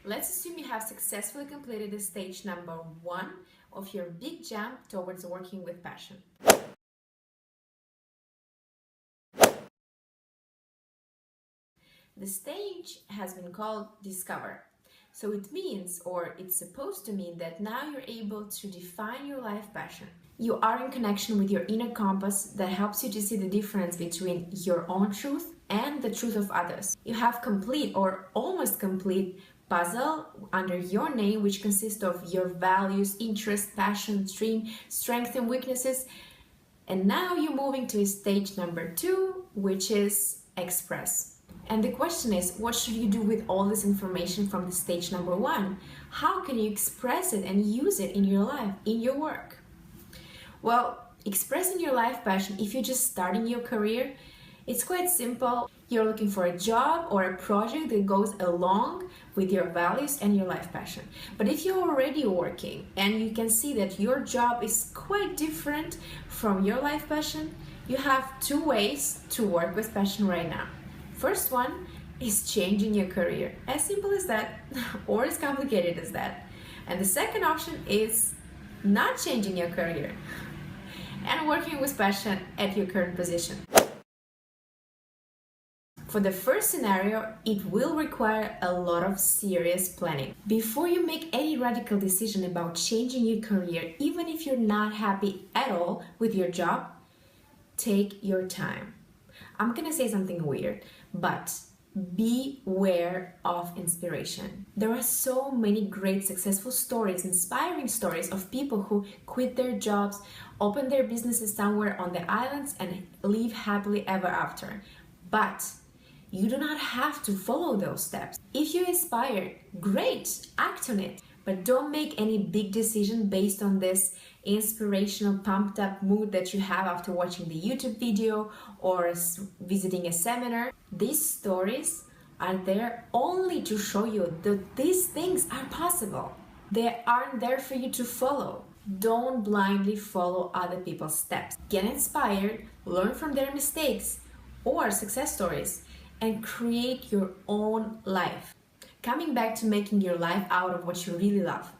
Let's assume you have successfully completed the stage number 1 of your big jump towards working with passion. The stage has been called Discover. So it means, or it's supposed to mean, that now you're able to define your life passion. You are in connection with your inner compass that helps you to see the difference between your own truth and the truth of others. You have complete or almost complete puzzle under your name, which consists of your values, interests, passion, dream, strengths and weaknesses. And now you're moving to stage number 2, which is Express. And the question is, what should you do with all this information from the stage number 1? How can you express it and use it in your life, in your work? Well, expressing your life passion, if you're just starting your career, it's quite simple. You're looking for a job or a project that goes along with your values and your life passion. But if you're already working and you can see that your job is quite different from your life passion, you have 2 ways to work with passion right now. First one is changing your career. As simple as that, or as complicated as that. And the second option is not changing your career and working with passion at your current position. For the first scenario, it will require a lot of serious planning. Before you make any radical decision about changing your career, even if you're not happy at all with your job, take your time. I'm gonna say something weird, but beware of inspiration. There are so many great successful stories, inspiring stories of people who quit their jobs, open their businesses somewhere on the islands and live happily ever after. But you do not have to follow those steps. If you're inspired, great, act on it. But don't make any big decision based on this inspirational, pumped up mood that you have after watching the YouTube video or visiting a seminar. These stories are there only to show you that these things are possible. They aren't there for you to follow. Don't blindly follow other people's steps. Get inspired, learn from their mistakes or success stories, and create your own life. Coming back to making your life out of what you really love.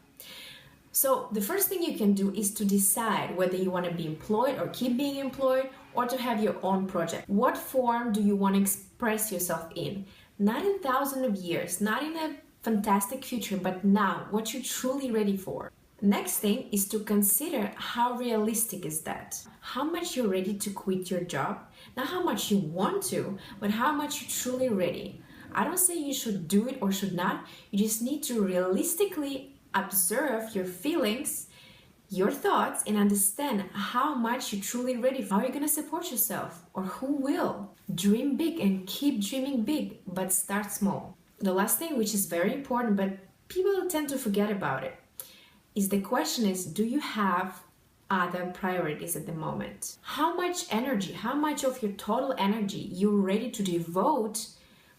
So the first thing you can do is to decide whether you want to be employed or keep being employed, or to have your own project. What form do you want to express yourself in? Not in thousands of years, not in a fantastic future, but now, what you're truly ready for. Next thing is to consider how realistic is that? How much you're ready to quit your job? Not how much you want to, but how much you're truly ready. I don't say you should do it or should not. You just need to realistically observe your feelings, your thoughts, and understand how much you're truly ready. How are you going to support yourself? Or who will? Dream big and keep dreaming big, but start small. The last thing, which is very important, but people tend to forget about it, is the question is, do you have other priorities at the moment? How much energy, how much of your total energy you're ready to devote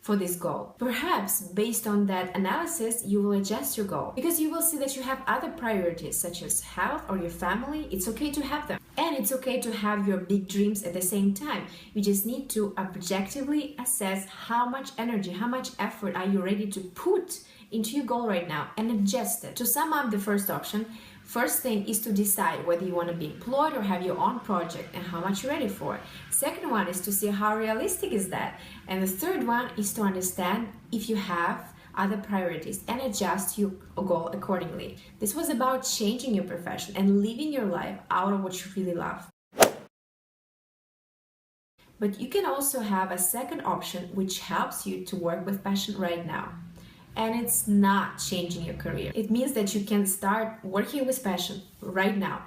for this goal? Perhaps based on that analysis, you will adjust your goal because you will see that you have other priorities such as health or your family. It's okay to have them. And it's okay to have your big dreams at the same time. You just need to objectively assess how much energy, how much effort are you ready to put into your goal right now and adjust it. To sum up the first option, first thing is to decide whether you want to be employed or have your own project and how much you're ready for. Second one is to see how realistic is that. And the third one is to understand if you have other priorities and adjust your goal accordingly. This was about changing your profession and living your life out of what you really love. But you can also have a second option which helps you to work with passion right now. And it's not changing your career. It means that you can start working with passion right now.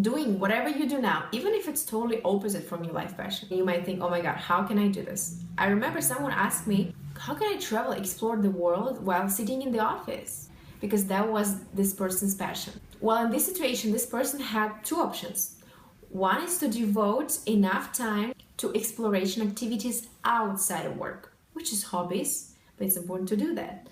Doing whatever you do now, even if it's totally opposite from your life passion. You might think, oh my God, how can I do this? I remember someone asked me, how can I travel, explore the world while sitting in the office? Because that was this person's passion. Well, in this situation, this person had 2 options. One is to devote enough time to exploration activities outside of work, which is hobbies. It's important to do that.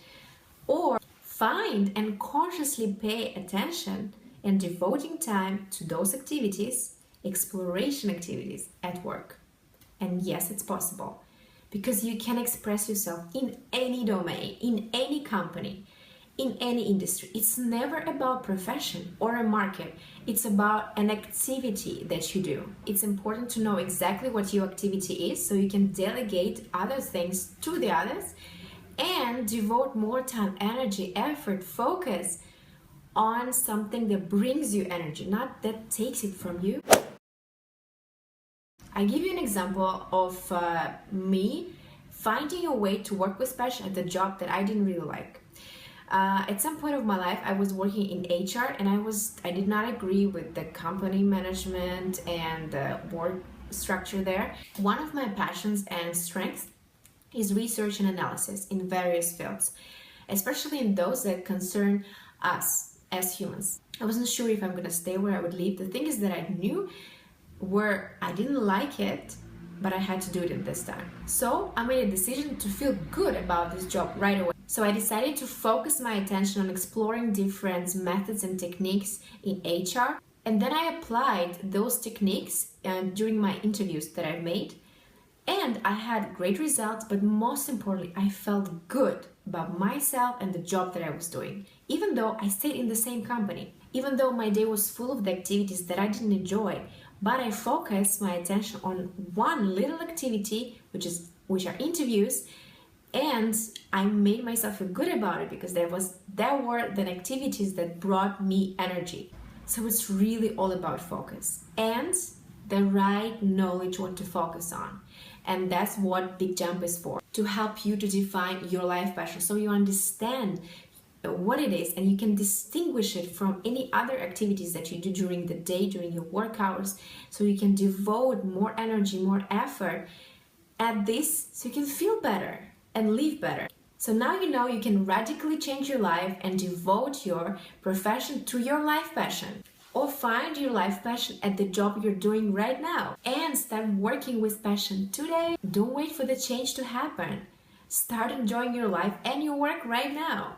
Or find and consciously pay attention and devoting time to those activities, exploration activities at work. And yes, it's possible. because you can express yourself in any domain, in any company, in any industry. It's never about profession or a market. It's about an activity that you do. It's important to know exactly what your activity is so you can delegate other things to the others and devote more time, energy, effort, focus on something that brings you energy, not that takes it from you. I give you an example of me finding a way to work with passion at the job that I didn't really like. At some point of my life, I was working in HR, and I did not agree with the company management and the work structure there. One of my passions and strengths is research and analysis in various fields, especially in those that concern us as humans. I wasn't sure if I'm gonna stay, where I would leave. The thing is that I knew where I didn't like it, but I had to do it at this time. So I made a decision to feel good about this job right away. So I decided to focus my attention on exploring different methods and techniques in HR. And then I applied those techniques during my interviews that I made. And I had great results, but most importantly, I felt good about myself and the job that I was doing, even though I stayed in the same company, even though my day was full of the activities that I didn't enjoy, but I focused my attention on one little activity, which are interviews, and I made myself feel good about it because there were the activities that brought me energy. So it's really all about focus and the right knowledge what to focus on. And that's what Big Jump is for, to help you to define your life passion so you understand what it is and you can distinguish it from any other activities that you do during the day, during your work hours, so you can devote more energy, more effort at this so you can feel better and live better. So now you know you can radically change your life and devote your profession to your life passion. Or find your life passion at the job you're doing right now and start working with passion today. Don't wait for the change to happen. Start enjoying your life and your work right now.